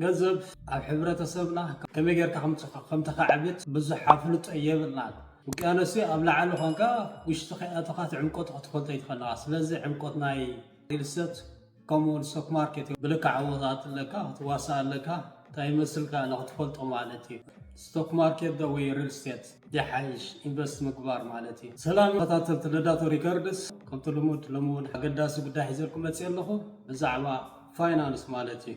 ገንዘብ ኣብ ሕብረተሰብና ከመይ ጌርካ ከም ተኻዕብት ብዙሕ ኣፍልጦ የብልናን ውቅያኖስ ኣብ ላዕሊ ኮንካ ውሽጢ ከኣተኻ ዕምቆት ክትፈልጦ ይትኽእልካ ስለዚ ዕምቆት ናይ ሪልስቴት ከምኡውን ስቶክ ማርኬት ብልክዕ ዓወታት ኣለካ ክትዋሳእ ኣለካ እንታይ ይመስልካ ንክትፈልጦ ማለት እዩ ስቶክ ማርኬት ወይ ሪልስቴት የሓይሽ ኢንቨስት ምግባር ማለት እዩ ሰላም ተከታተልቲ ልደቱ ሪከርድስ ከምቲ ልሙድ ሎሚውን ኣገዳሲ ጉዳይ ሒዘልኩም መፅእ ኣለኹ ብዛዕባ ፋይናንስ ማለት እዩ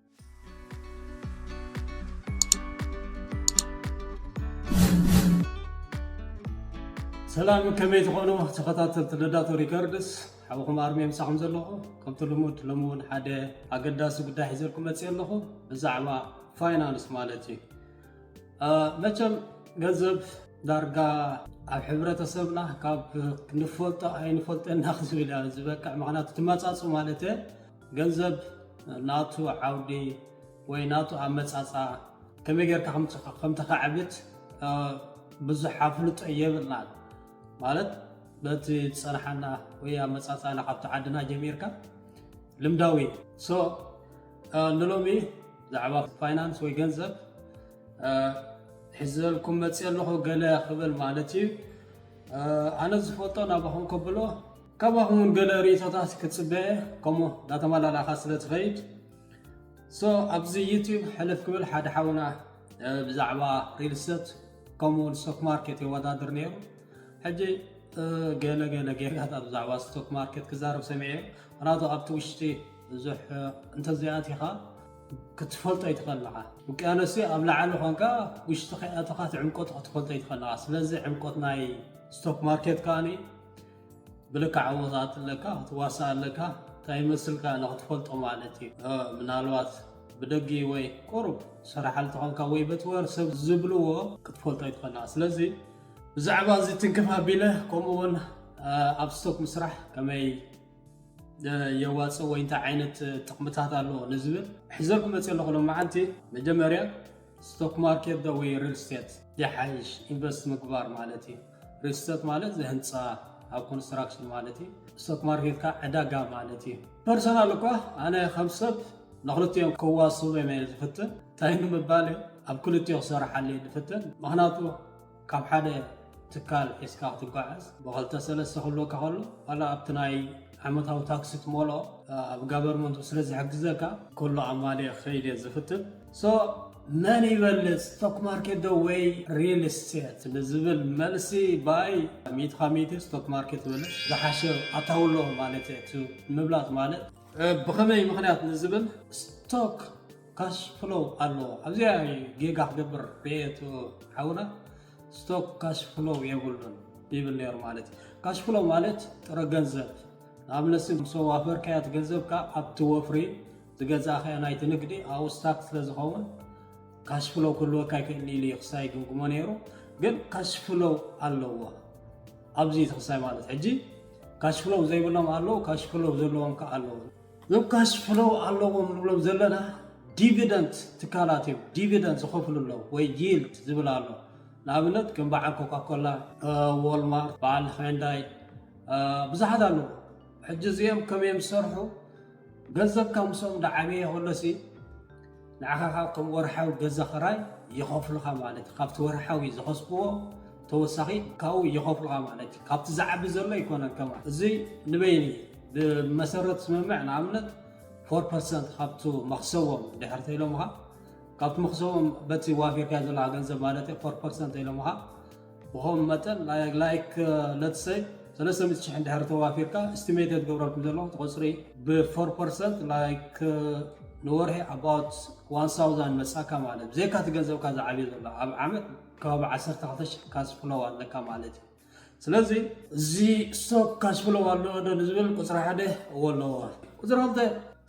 ሰላም ከመይ ትኾኑ ተኸታተልቲ ልደቱ ሪከርድስ ሓብኹም ኣርምየ ምሳኹም ዘለኹ ከምቲ ልሙድ ሎሚውን ሓደ ኣገዳሲ ጉዳይ ሒዘልኩም መፅእ ኣለኹ ብዛዕባ ፋይናንስ ማለት እዩ መቸም ገንዘብ ዳርጋ ኣብ ሕብረተሰብና ካብ ንፈልጦ ኣይንፈልጠና ክዝብል ዝበቅዕ ምክንያቱ ትመፃፁ ማለት ገንዘብ ናቱ ዓውዲ ወይ ናቱ ኣመፃፃ ከመይ ጌርካ ከም ተኻዕብት ብዙሕ ኣፍልጦ የብልናን ማለት በቲ ፀናሓና ወይ ኣመፃፃና ካብቲ ዓድና ጀሚርካ ልምዳዊ ንሎሚ ብዛዕባ ፋይናንስ ወይ ገንዘብ ሒዘልኩም መፅእ ኣለኹ ገለ ክብል ማለት እዩ ኣነ ዝፈልጦ ናባኹም ከብሎ ካባኹም እውን ገለ ርእቶታት ክፅበአ ከምኡ እንዳተመላላኻ ስለ ትኸይድ ኣብዚ ዩቲዩብ ሕልፍ ክብል ሓደ ሓውና ብዛዕባ ሪልስቴት ከምኡውን ስቶክ ማርኬት የወዳድር ነይሩ ሕጂ ገለ ጌርካታት ብዛዕባ ስቶክ ማርኬት ክዛረብ ሰሚዐ ምክንያቱ ኣብቲ ውሽጢ ብዙሕ እንተዘይኣቲኻ ክትፈልጦ ይትኽእልካ ውቅያኖስ ኣብ ላዕሊ ኮንካ ውሽጢ ከኣተኻ ዕምቆት ክትፈልጦ ይትኽእልካ ስለዚ ዕምቆት ናይ ስቶክ ማርኬት ከዓኒ ብልክዕ ዓወታት ኣለካ ክትዋሳእ ኣለካ እንታይ ይመስልካ ንክትፈልጦ ማለት እዩ ምናልባት ብደጊ ወይ ቁሩብ ሰራሓልቲ ኮንካ ወይ በትወር ሰብ ዝብልዎ ክትፈልጦ ይትኽእልካ ስለዚ ብዛዕባ እዚ ትንክፍ ኣቢለ ከምኡውን ኣብ ስቶክ ምስራሕ ከመይ የዋፅእ ወይ እንታይ ዓይነት ጥቕምታት ኣለዎ ንዝብል ሒዘልኩም መፅእ ኣለኹ ሎማዓንቲ መጀመርያ ስቶክ ማርኬት ወይ ሪልስቴት የሓይሽ ኢንቨስት ምግባር ማለት እዩ ሪልስቴት ማለት ዝህንፃ ኣብ ኮንስትራክሽን ማለት እዩ ስቶክ ማርኬት ከዓ ዕዳጋ ማለት እዩ ፐርሰናል እኳ ኣነ ከም ሰብ ንክልቲኦም ከዋስቡ እየ ዝፍትን እንታይ ንምባል ኣብ ክልቲኦ ክሰርሕ ኣለየ ዝፍትን ምክንያቱ ካብ ሓደ ትካል ሒዝካ ክትጓዓዝ ብክልተ ሰለስተ ክህልወካ ከሎ ዋላ ኣብቲ ናይ ዓመታዊ ታክሲ ትመልኦ ኣብ ጋቨርመንቱ ስለ ዝሕግዘካ ኩሉ ኣማሊእ ክኸይድ እየ ዝፍትን መን ይበልፅ ስቶክ ማርኬት ወይ ሪል ስቴት ንዝብል መልሲ ባይ 100 ስቶክ ማርኬት ይበልፅ ዝሓሸ ኣታውሎ ማለት እዩ ምብላጥ ማለት ብኸመይ ምክንያት ንዝብል ስቶክ ካሽ ፍሎው ኣለዎ ኣብዚኣ ጌጋ ክገብር ርኤቱ ሓውና ስቶክ ካሽ ፍሎው የብሉን ይብል ነይሩ ማለት እዩ ካሽ ፍሎው ማለት ጥረ ገንዘብ ንኣብነሲ ዋፈርካያት ገንዘብካ ኣብቲ ወፍሪ ዝገዛእኸያ ናይቲ ንግዲ ኣብኡ ስታክ ስለ ዝኸውን ካሽ ፍሎው ክህልወካ ይክእልኒ ኢሉ ክሳይ ግምግሞ ነይሩ ግን ካሽ ፍሎው ኣለዎ ኣብዚ ትክሳይ ማለት ሕጂ ካሽ ፍሎው ዘይብሎም ኣለዉ ካሽ ፍሎው ዘለዎም ከዓ ኣለዎ ዞም ካሽ ፍሎው ኣለዎም ንብሎም ዘለና ዲቪደንት ትካላት እዮም ዲቪደንት ዝኸፍሉ ኣለዉ ወይ ይልድ ዝብል ኣሎ ንኣብነት ከም በዓል ኮካኮላ ዎልማርት በዓል ሃንዳይ ብዙሓት ኣለዉ ሕጂ እዚኦም ከመዮም ዝሰርሑ ገንዘብካ ምሶም ዳዓበየ ከሎሲ ንዓኻ ከም ወርሓዊ ገዛ ክራይ ይኸፍሉካ ማለት እዩ ካብቲ ወርሓዊ ዝኸስብዎ ተወሳኺ ካብኡ ይኸፍሉካ ማለት እዩ ካብቲ ዝዓቢ ዘሎ ይኮነን ከማ እዚ ንበይኒ ብመሰረት ስምምዕ ንኣብነት 4% ካብቲ መክሰቦም ድሕር ተኢሎምካ ካብቲ መክሰቦም በቲ ዋፊርካ ዘለካ ገንዘብ ማለት እዩ 4% ኢሎምካ ብኸም መጠን ላይክ ለትሰይ 300,000 ድሕር ተዋፊርካ እስቲሜትድ ገብረልኩም ዘለኹ ትቆፅሪ ብ4% ላይክ ንወርሒ about 1000 መፃካ ማለት ብዘይካ እቲ ገንዘብካ ዝዓብዩ ዘሎ ኣብ ዓመት ከባቢ 12,000 ካሽ ፍሎው ኣለካ ማለት እዩ ስለዚ እዚ ስቶክ ካሽ ፍሎው ኣለዎ ዶ ንዝብል ቁፅሪ ሓደ ኣለዎ ቁፅሪ ክልተ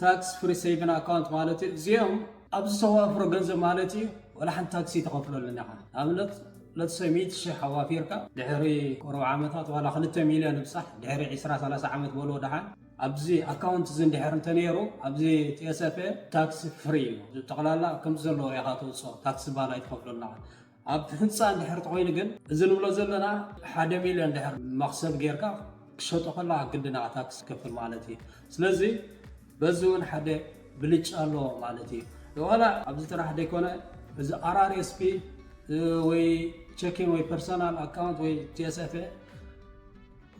ታክስ ፍሪ ሴቪንግ ኣካውንት ማለት እዩ እዚኦም ኣብ ዝተዋፍሮ ገንዘብ ማለት እዩ ወላ ሓንቲ ታክሲ ተኸፍለሉን ኢኻ ንኣብነት ለትሰይ 100,000 ሓዋፊርካ ድሕሪ ቁሩብ ዓመታት ዋላ 2 ሚልዮን ብሳሕ ድሕሪ 20-30 ዓመት በልዎ ድሓን ኣብዚ ኣካውንት እዚ እንድሕር እንተነይሩ ኣብዚ TSF ታክሲ ፍሪ እዩ ጠቕላላ ከምዚ ዘለዎ ኢኻ ተውፅኦ ታክሲ ባላ ይትኸፍለሉና ኣብ ህንፃ እንድሕር ተኮይኑ ግን እዚ ንብሎ ዘለና 1 ሚልዮን ድሕር መክሰብ ጌርካ ክሸጦ ከለካ ግድና ታክሲ ከፍል ማለት እዩ ስለዚ በዚ እውን ሓደ ብልጭ ኣለዎ ማለት እዩ ولا أبز تراح ديكونا إذا RRSP وي checking وي personal account وي TSF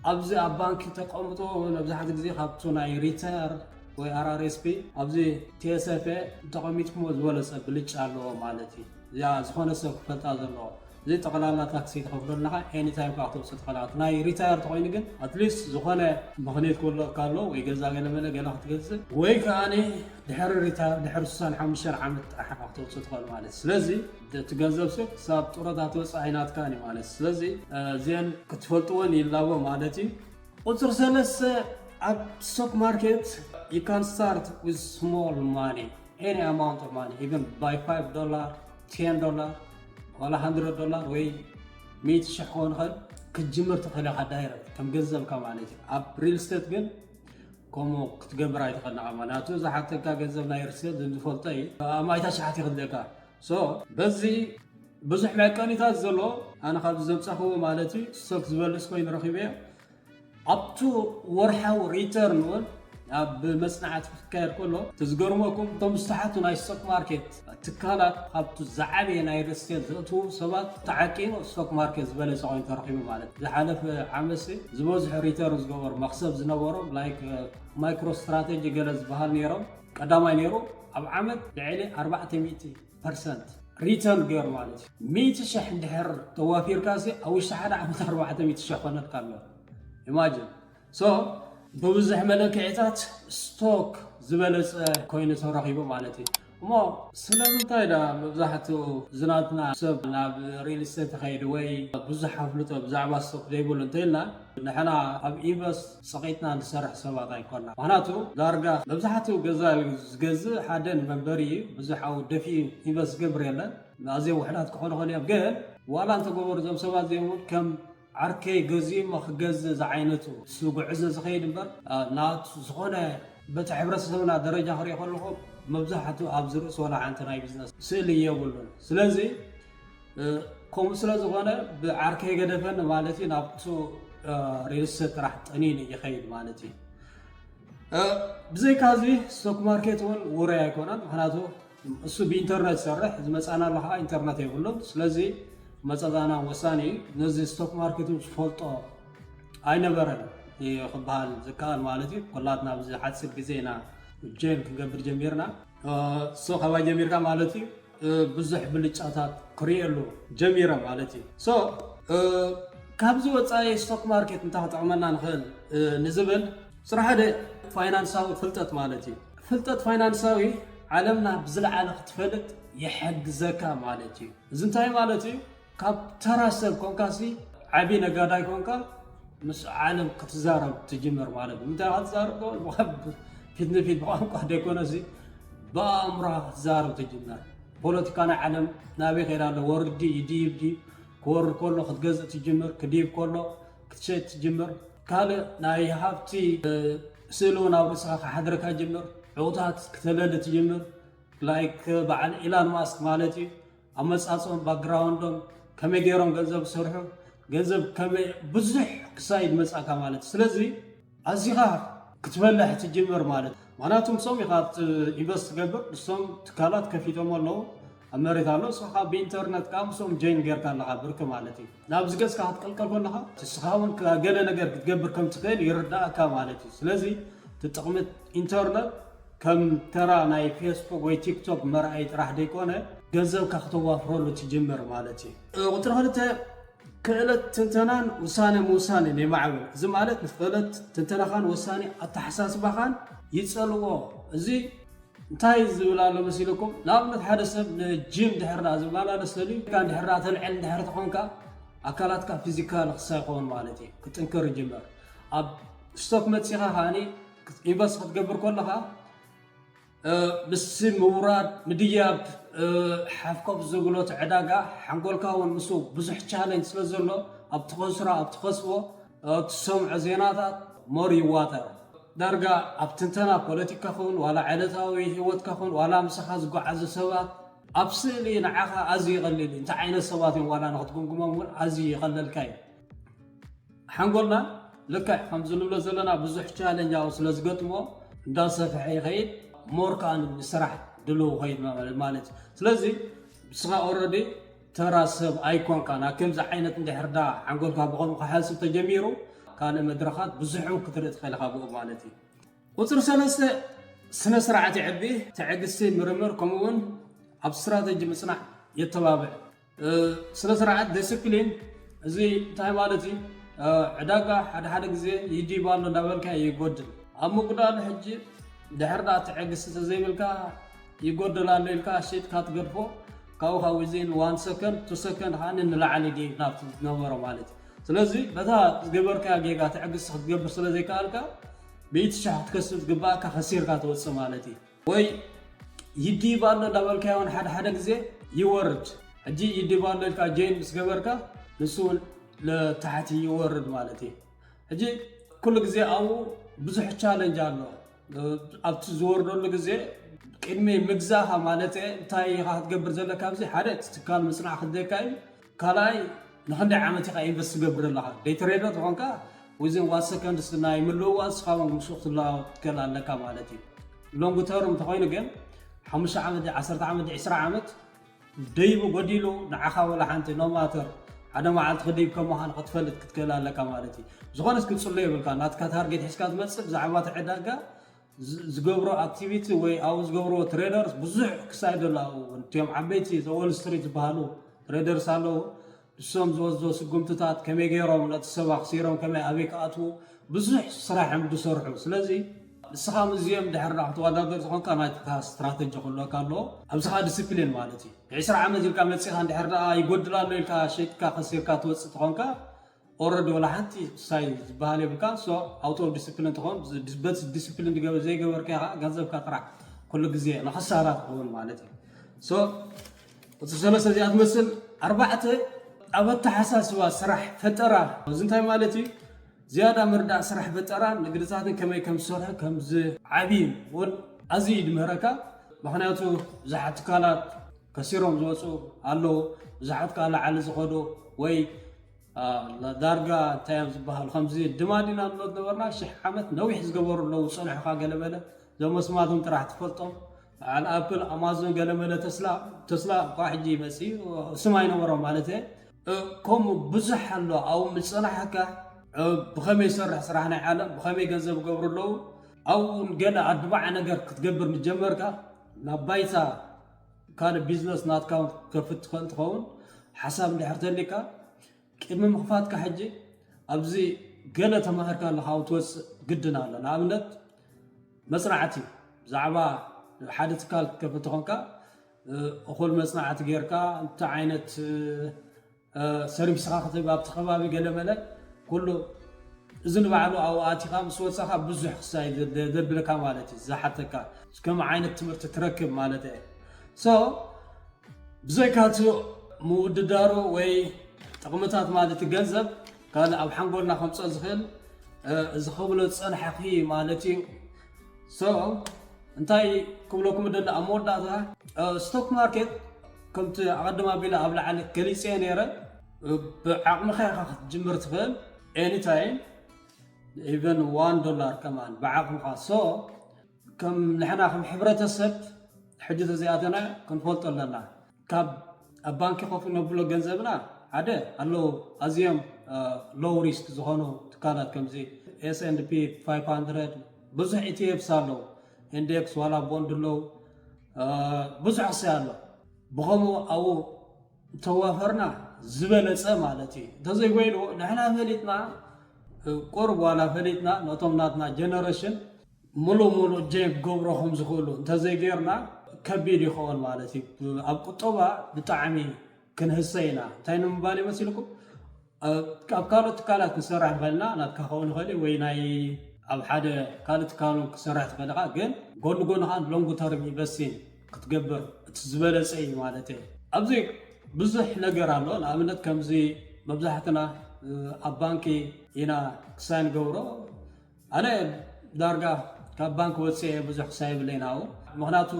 أبز أبانك تقومتو نبزحت جزء خبطونا ريتير وي RRSP أبز TSF تقوميتكم ولا سبلش على مالتي يا زخون السوق فتازلوا زي تقلالنا تاكسي تخفضون لها any time كاختو ستقلات ناي ريتير تقوين جن at least زخونة مخنيت كله كارلو ويجزا جل منه جل أخت جزء ويكاني دحر ريتير دحر سان حمشر عمت أحد أختو ستقل مالس لذي تجزب سوق ساب طردات وسعينات كاني مالس لذي زين كتفلتون يلاو مالتي وترسلس at stock market you can start with small money any amount of money even by $5 $10 ولا $100 وي 100 شحون خل كتجمر تخليها دايركت كم جزم كمالتي اب ريل ستيت جن كومو كتجبر اي تخلنا عماناتو اذا حتى كجزم ناير ستيت دفولتي ما يتشحت يخليكا سو بزي بزح مكانيتات زلو انا خاب زمصخو مالتي ستوك زبلس كوين رخيبه up to ورحاو ريتيرن ون اب مصنعات فكر كله تزغرمكم تمستحتو ناي ستوك ماركت تكالات خابتو زعابي ناي ريستيت زتو سبات تعاقينو ستوك ماركت زبلس عين ترخيبه مالت زحالف عمسي زبوزح ريتيرنز غور مخسب زنبورو لايك مايكرو استراتيجي جلز بهال نيرو قداماي نيرو اب عمد لعلي 400% ريتيرن غير مالت 100 شح اندحر توافير كاسي او شحال عمد 400 شح كنت كالو imagine so بوزح ملكيتات ستوك زبلص كوين ترخيبه مالتي مو سلامتاي دا مبزحتو زناتنا سب ناب ريل استيت خيد وي بزح حفلته بزعبا ستوك ديبول انتلنا نحنا اب ايبس سقيتنا نسرح سبات ايكونا معناتو دارغا مبزحتو غزال غز حدن منبري بزحو دفي ايبس غبريلا نازي وحدات كخون خليا غن ولا انت غبر زم سبات زيمون كم عركي غزي مخغز زعينتو سوق عز زخيد نبر نات زخونه بتعبرس سبنا درجه خري خلخو مبزحتو ابزرس ولا عنتناي بزنس سيل يبولون سلازي كوم سلازغونه بعركي غدفن مالتي نابتو ريلست راح طنين يخيد مالتي بزي كازي ستوك ماركت ون ورا يكونن معناتو اسو بانترنت سرح زمصانا لها انترنت يبولون سلازي مصدانا وساني نزي ستوك ماركت فولطو اي نبرن يخبال زكال مالتي كلاتنا بزي حدسب غزينا جيل كنقبر جميرنا سو خوا جميركا مالتي بزح بلጫታት كريلو جميرا مالتي سو كابزو وصاي ستوك ماركت انت تطعمنا نخل نزبل صراحه فاينانساوي فلطت مالتي فلطت فاينانساوي عالمنا بزلعه تفلط يحجزك مالتي زنتاي مالتي كاب تراسل كونكاسي عبي نغاداي كونكا مس عالم كتزارب تجمر مالتي انت هتزارب فيت نفيت بقى ديكونسي بامرا زارب تجمر بوليتيكانا عالم نابي خيرالو وردي يديب دي كور كله خدغز تجمر كديب كله كتشيت تجمر قال ناي هافتي سلون او رسخ حضركا جمر عوتات كتلل تجمر لايك بعد إيلان ماسك مالتي أمصاصون باك جراوندهم كمي غيرهم ገንዘብ سرحو ገንዘብ كمي بزح كسايد مساكا مالتي سلازي ازيغا كتبلح تجمر مالت معناتهم سوم يخات يبس قبر سوم تكالات كفيتهم الله امريت الله صحا بانترنت كام سوم جين غير كان لها برك مالتي نابز قس كات قلقل كلها تسخاون كغله ነገር ክትገብር ከም ትክእል ይርዳእካ مالتي سلازي تطقمت انترنت كم ترى ناي فيسبوك وي تيك توك مرأيت راح ديكونه ገንዘብ ካክተዋፍሮሉ تجمر مالتي قلت له كلت تنتنان وسانه موسانه نمعبل زي مالت نفلت تنتنخان وسانه التحساسبخان يصلوا زي انتاي زبلاله مسيلكم لابد حدثب جيم دحرنا زبالا نسلي كان دحرات العل دحر تخونكا اكلاتك فيزيكال خصايقون مالتي كتنكر جمر اب ستوك متسيخا هاني يبس تقبر كلها بس موراد مدياب حافكوب زغلوت عداغا حنقولكا ونسو بزح تشالنج سلازلو اب تخسرا اب تخسو تسمع زيناتات مور يواتر دارغا اب تنتنا بوليتيكا خون ولا عادتاوي هيوتكا خون ولا مسخا زغعز سبات ابسلي نعخا ازي يقلل انت عين السبات ولا نخدكم ازي يقللكاي حنقولنا لك خمس نبلو زلنا بزح تشالنج او سلازغتمو نداسفح يخيد مور كان بسرعة ድሎ ኸይድ ማለት ስለዚህ ስኻ ኦልሬዲ ተራሰብ ኣይኮን ካና ከምዚ ዓይነት እንድሕርዳ ዓንጎልካ ብኸም ክሓስብ ተጀሚሩ ካልእ መድረኻት ብዙሕን ክትርኢ ትኽእልኻ ብኡ ማለት እዩ ቁፅሪ 3 ስነ ስርዓት ይዕቢ ትዕግስቲ ምርምር ከምኡውን ኣብ ስትራቴጂ ምጽናዕ የተባብዕ ስነ ስርዓት ዲስፕሊን እዚ እንታይ ማለት እዩ ዕዳጋ ሓደ ግዜ ይዲባ ኣሎ እንዳበልካ ይጎድል ኣብ ምጉዳሉ ሕጂ ድሕርዳ ትዕግስቲ ተዘይብልካ ይጎድል ኣሎ ኢልካ ሸይጥካ ትገድፎ ካብኡ ካብ ዊዝን 1 ሰከንድ 2 ሰከንድ ካኒ ንላዕሊ ዲ ናብቲ ዝነበሮ ማለት እዩ ስለዚ በታ ዝገበርካ ጌጋ ትዕግስቲ ክትገብር ስለዘይከኣልካ ብኢትሻሕ ክትከስብ ዝግባእካ ከሲርካ ትወፅእ ማለት እዩ ወይ ይዲባ ኣሎ እንዳበልካ ይሆን ሓደ ግዜ ይወርድ ሕጂ ይዲባ ኣሎ ኢልካ ጀይን ምስ ገበርካ ንሱ ለታሕቲ ይወርድ ማለት እዩ ሕጂ ኩሉ ግዜ ኣብኡ ብዙሕ ቻለንጅ ኣሎ ኣብቲ ዝወርደሉ ግዜ ቅድሚ ምግዛእኻ ማለት እንታይ ኢኻ ክትገብር ዘለካ ኣብዚ ሓደ ትካል ምፅናዕ ክደካ እዩ ካልኣይ ንክንደይ ዓመት ኢኻ ኢንቨስት ትገብር ኣለኻ ዴይ ትሬደር ትኾንካ ዊዝን 1 ሰከንድ ናይ ምልውዋጥ ንስኻ ምሱቕ ትከል ኣለካ ማለት እዩ ሎንግ ተርም እንተኮይኑ ግን 5 ዓመት 10 ዓመት 20 ዓመት ደይቡ ጎዲሉ ንዓኻ ወላ ሓንቲ ኖ ማተር ሓደ መዓልቲ ክደይብ ከምዃን ክትፈልጥ ክትክእል ኣለካ ማለት እዩ ዝኾነስ ክትፅሎ ይብልካ ናትካ ታርጌት ሒዝካ ትመፅእ ብዛዕባ ዕዳጋ ዝገብሮ ኣክቲቪቲ ወይ ኣብ ዝገብሮ ትሬደርስ ብዙሕ ክሳይድ ኣለዉ እትዮም ዓበይቲ ዎል ስትሪት ዝበሃሉ ትሬደርስ ኣለዉ ንሶም ዝወስዶ ስጉምትታት ከመይ ገይሮም ነቲ ሰብ ኣኽሲሮም ከመይ ኣበይ ክኣትዉ ብዙሕ ስራሕ እዮም ዝሰርሑ ስለዚ ንስኻ ምዝዮም ድሕርዳ ክትወዳደር ዝኾንካ ናይካ ስትራቴጂ ክህልወካ ኣለዎ ኣብዝኻ ዲስፕሊን ማለት እዩ 20 ዓመት ኢልካ መፂኻ እንድሕር ደኣ ይጎድል ኣሎ ኢልካ ሸይጥካ ከሲርካ ትወፅእ ትኾንካ ኦልሬዲ ወላ ሓንቲ ሳይ ዝበሃል የብልካ ሶ ኣውቶ ዲስፕሊን ትኾን በቲ ዲስፕሊን ዘይገበርካ ኢኻ ገንዘብካ ጥራሕ ኩሉ ግዜ ንኽሳራ ትኸውን ማለት እዩ ሶ እቲ 3 እዚኣ ትመስል 4 ኣብ ኣተሓሳስባ ስራሕ ፈጠራ እዚ እንታይ ማለት እዩ ዝያዳ ምርዳእ ስራሕ ፈጠራ ንግድታትን ከመይ ከም ዝሰርሑ ከምዚ ዓብዪ እውን ኣዝዩ ይድምህረካ ምክንያቱ ብዙሓት ትካላት ከሲሮም ዝወፁ ኣለዉ ብዙሓት ከዓ ላዓሊ ዝኸዱ ወይ ዳርጋ እንታይ እዮም ዝበሃሉ ከምዚ ድማዲና ኣሎ ዝነበርና 1000 ዓመት ነዊሕ ዝገበሩ ኣለዉ ፀንሑካ ገለመለ እዞም መስማቶም ጥራሕ ትፈልጦም በዓል ኣፕል ኣማዞን ገለመለ ተስላ እኳ ሕጂ መፅኡ ስም ኣይነበሮም ማለት ከምኡ ብዙሕ ኣሎ ኣብኡ ምፅናሕካ ብኸመይ ይሰርሕ ስራሕ ናይ ዓለም ብኸመይ ገንዘብ ገብሩ ኣለዉ ኣብኡ ገለ ኣድባዕ ነገር ክትገብር ምጀመርካ ናብ ባይታ ካልእ ቢዝነስ ናትካ ከፍት ትኽእል ትኸውን ሓሳብ እንድሕር ተሊካ ቅድሚ ምኽፋትካ ሕጂ ኣብዚ ገለ ተማሂርካ ኣለካ ትወፅእ ግድን ኣሎ ንኣብነት መፅናዕቲ ብዛዕባ ሓደ ትካል ክትከፍት ትኾንካ እኹል መፅናዕቲ ጌርካ እንታይ ዓይነት ሰርቪስኻ ክትህብ ኣብቲ ከባቢ ገለመለ ኩሉ እዚ ንባዕሉ ኣብኡ ኣቲኻ ምስ ወፅኻ ብዙሕ ክሳይ ዘድልካ ማለት እዩ ዝሓተካ ከም ዓይነት ትምህርቲ ትረክብ ማለት እየ ሶ ብዘይካቱ ምውድዳሩ ወይ ጥቕምታት ማለት ገንዘብ ካልእ ኣብ ሓንጎልና ከምፅኦ ዝኽእል እዚ ክብሎ ዝፀንሐኺ ማለት እዩ ሶ እንታይ ክብለኩም ደለ ኣብ መወዳእታ ስቶክ ማርኬት ከምቲ ኣቐድማ ኣቢለ ኣብ ላዕሊ ገሊፀ ነይረ ብዓቕምኻ ኢኻ ክትጅምር ትኽእል ኤኒታይም ኢቨን $1 ከማን ብዓቕምኻ ሶ ከም ንሕና ከም ሕብረተሰብ ሕጂ ተዘይኣተና ክንፈልጦ ኣለና ካብ ኣብ ባንኪ ኮፍ ነብሎ ገንዘብና ሓደ ኣለዉ ኣዝዮም ሎው ሪስክ ዝኾኑ ትካላት ከምዚ S&P 500 ብዙሕ ኢቲኤፍስ ኣለዉ ኢንዴክስ ዋላ ቦንድ ኣለዉ ብዙሕ ክሳይ ኣሎ ብኸምኡ ኣብኡ ተዋፈርና ዝበለፀ ማለት እዩ እንተዘይኮይኑ ንሕና ፈሊጥና ቁርብ ዋላ ፈሊጥና ነቶም ናትና ጀነሬሽን ሙሉእ ጀም ክገብሮ ከም ዝኽእሉ እንተዘይገርና ከቢድ ይኸውን ማለት እዩ ኣብ ቁጠባ ብጣዕሚ ክንህሰ ኢና እንታይ ንምባል ይመስልኩም ኣብ ካልኦት ትካላት ክንሰርሕ ንኽእልና ናትካ ክኸውን ይኽእል ወይ ናይ ኣብ ሓደ ካልእ ትካሉ ክሰርሕ ትኽእል ኢኻ ግን ጎኒ ጎኒኻ ሎንግ ተርም ኢንቨስቲንግ ክትገብር እቲ ዝበለፀ እዩ ማለት እዩ ኣብዚ ብዙሕ ነገር ኣሎ ንኣብነት ከምዚ መብዛሕትና ኣብ ባንኪ ኢና ክሳይ ንገብሮ ኣነ ዳርጋ ካብ ባንኪ ወፅአ ብዙሕ ክሳይ የብለይና ኣብኡ ምክንያቱ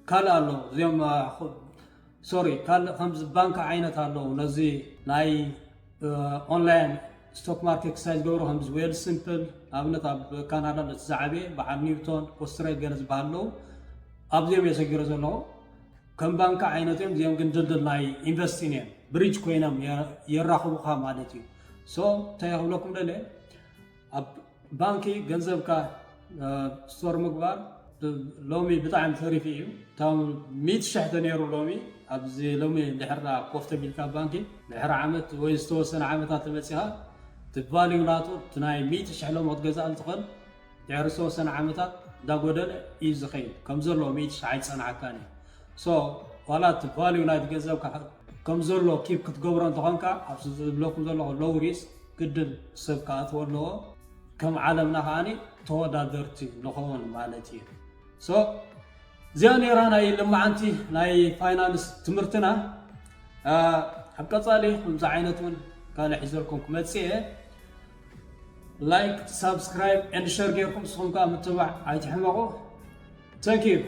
ካልእ ኣሎ እዚኦም ሶሪ ካልእ ከምዚ ባንኪ ዓይነት ኣለዉ ነዚ ናይ ኦንላይን ስቶክ ማርኬት ክሳይ ዝገብሩ ከምዚ ዌል ሲምፕል ኣብነት ኣብ ካናዳ ነቲ ዝዓበየ በዓል ኒውቶን ኮስትሬት ገለ ዝበሃል ኣለዉ أبديهم يسجلوا زلوا كم بنك عينتهم زيهم كندل لاي إنفستينيا بريج كوينام يراقبوا خام مالتي سو تياهو لكم دليل أب بانكي جنزب كا ستور مقبار لومي بتاعم ثريفيو تام 100 شحطة نيرو لومي أبزي لومي لحرة كوفته بالكا بانكي لحرة عمت ويستوسن عمتات المسيها تبالي ولاتو تناي 100 شحلو متجزء التقل يعرسو سنة عمتات دا قدل إيز خير كمزر لو 100 شعيد سنة عكاني سو ولا تبالي ولا تجزء كمزر لو كيف كتقبرون تغنكا أبسط بلوكم زر لو ريس قدل سبكات ولو كم عالمنا هاني تودا درتي نخون مالتي سو زيان يرانا لما عنتي ناي فاينانس تمرتنا حبقصالي خمسة عينتون كان حزركم كمتسيه لايك سبسكرايب اند شير غيركم سخونكا متبع عايتحمقو ثانك يو